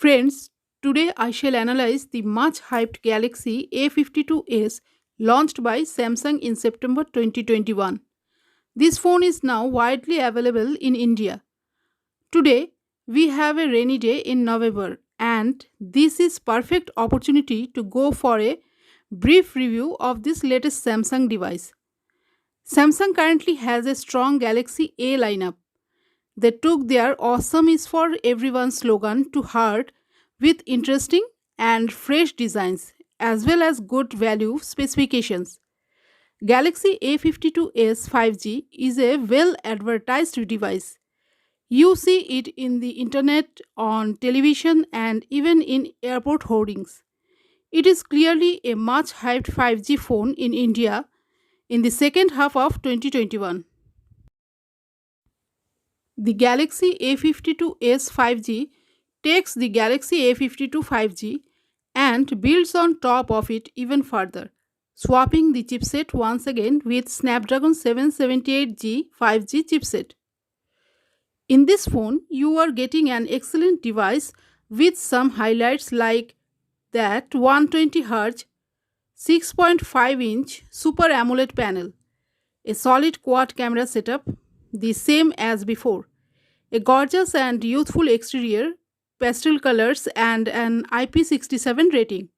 Friends, today I shall analyze the much hyped Galaxy A52s launched by Samsung in September 2021. This phone is now widely available in India. Today, we have a rainy day in November and this is perfect opportunity to go for a brief review of this latest Samsung device. Samsung currently has a strong Galaxy A lineup. They took their awesome is for everyone slogan to heart with interesting and fresh designs as well as good value specifications. Galaxy A52s 5G is a well advertised device. You see it in the internet, on television, and even in airport hoardings. It is clearly a much hyped 5G phone in India in the second half of 2021. The Galaxy A52s 5G takes the Galaxy A52 5G and builds on top of it even further, swapping the chipset once again with Snapdragon 778G 5G chipset. In this phone, you are getting an excellent device with some highlights like that 120Hz 6.5-inch Super AMOLED panel, a solid quad camera setup, the same as before, a gorgeous and youthful exterior, pastel colors, and an IP67 rating.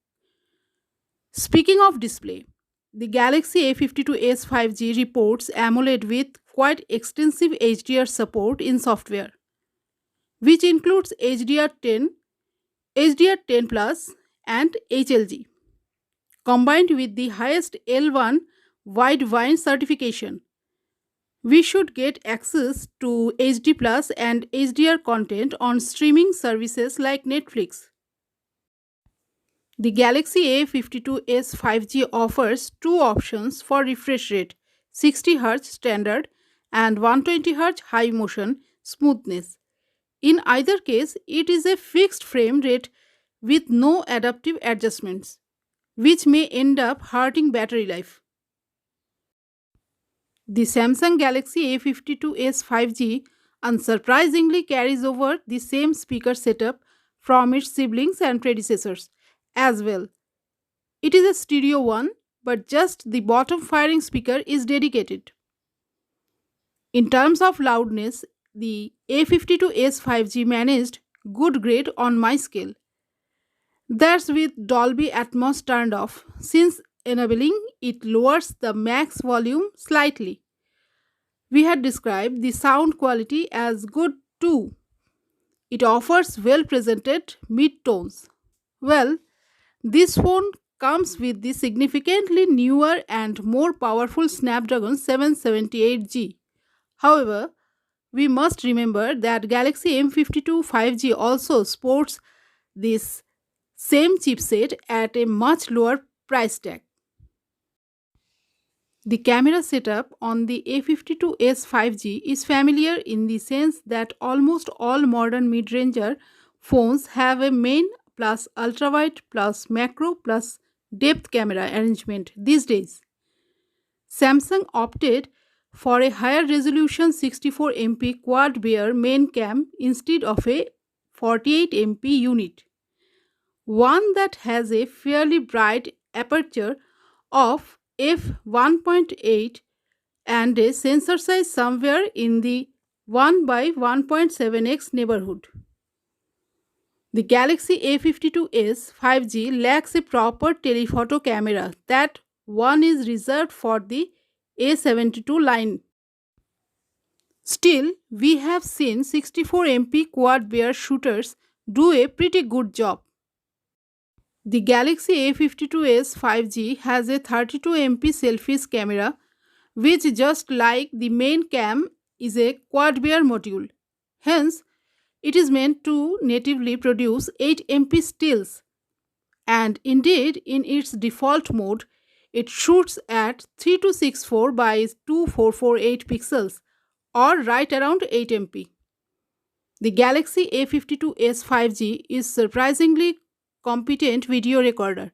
Speaking of display, the Galaxy A52s 5G reports AMOLED with quite extensive HDR support in software, which includes HDR10, HDR10 Plus, and HLG, combined with the highest L1 Widevine certification. We should get access to HD Plus and HDR content on streaming services like Netflix. The Galaxy A52s 5G offers two options for refresh rate: 60Hz standard and 120Hz high motion smoothness. In either case, it is a fixed frame rate with no adaptive adjustments, which may end up hurting battery life. The Samsung Galaxy A52s 5G unsurprisingly carries over the same speaker setup from its siblings and predecessors as well. It is a stereo one, but just the bottom firing speaker is dedicated. In terms of loudness, the A52s 5G managed good grade on my scale. That's with Dolby Atmos turned off, since enabling it lowers the max volume slightly. We had described the sound quality as good too. It offers well presented mid tones. Well, this phone comes with the significantly newer and more powerful Snapdragon 778G. However, we must remember that Galaxy M52 5G also sports this same chipset at a much lower price tag. The camera setup on the A52s 5G is familiar in the sense that almost all modern mid-ranger phones have a main plus ultrawide plus macro plus depth camera arrangement these days. Samsung opted for a higher resolution 64MP quad bare main cam instead of a 48MP unit, one that has a fairly bright aperture of f1.8 and a sensor size somewhere in the 1 by 1.7x neighborhood. The Galaxy A52s 5G lacks a proper telephoto camera. That one is reserved for the A72 line. Still, we have seen 64MP quad bare shooters do a pretty good job. The Galaxy A52s 5G has a 32MP selfies camera, which, just like the main cam, is a quad bare module. Hence, it is meant to natively produce 8MP stills, and indeed, in its default mode, it shoots at 3264 by 2448 pixels, or right around 8MP. The Galaxy A52s 5G is surprisingly competent video recorder.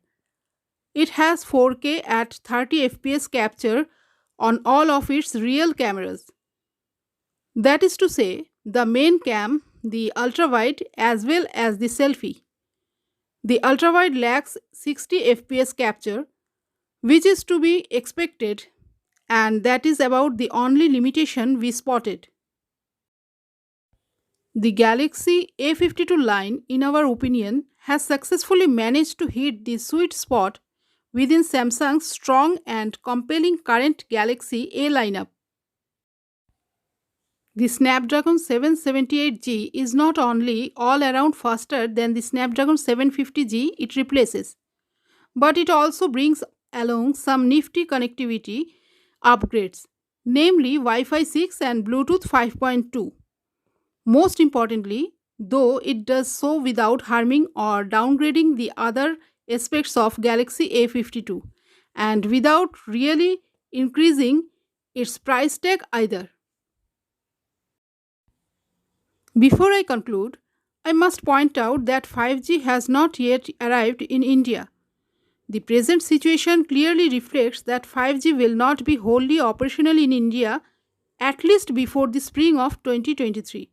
It has 4K at 30 fps capture on all of its real cameras. That is to say, the main cam, the ultrawide as well as the selfie. The ultrawide lacks 60 fps capture, which is to be expected, and that is about the only limitation we spotted. The Galaxy A52 line, in our opinion, has successfully managed to hit the sweet spot within Samsung's strong and compelling current Galaxy A lineup. The Snapdragon 778G is not only all around faster than the Snapdragon 750G it replaces, but it also brings along some nifty connectivity upgrades, namely Wi Fi 6 and Bluetooth 5.2. Most importantly, though, it does so without harming or downgrading the other aspects of Galaxy A52 and without really increasing its price tag either. Before I conclude, I must point out that 5G has not yet arrived in India. The present situation clearly reflects that 5G will not be wholly operational in India at least before the spring of 2023.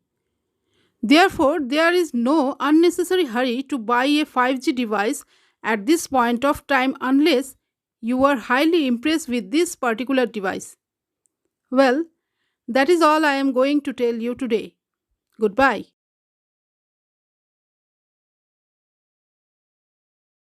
Therefore, there is no unnecessary hurry to buy a 5G device at this point of time unless you are highly impressed with this particular device. Well, that is all I am going to tell you today. Goodbye.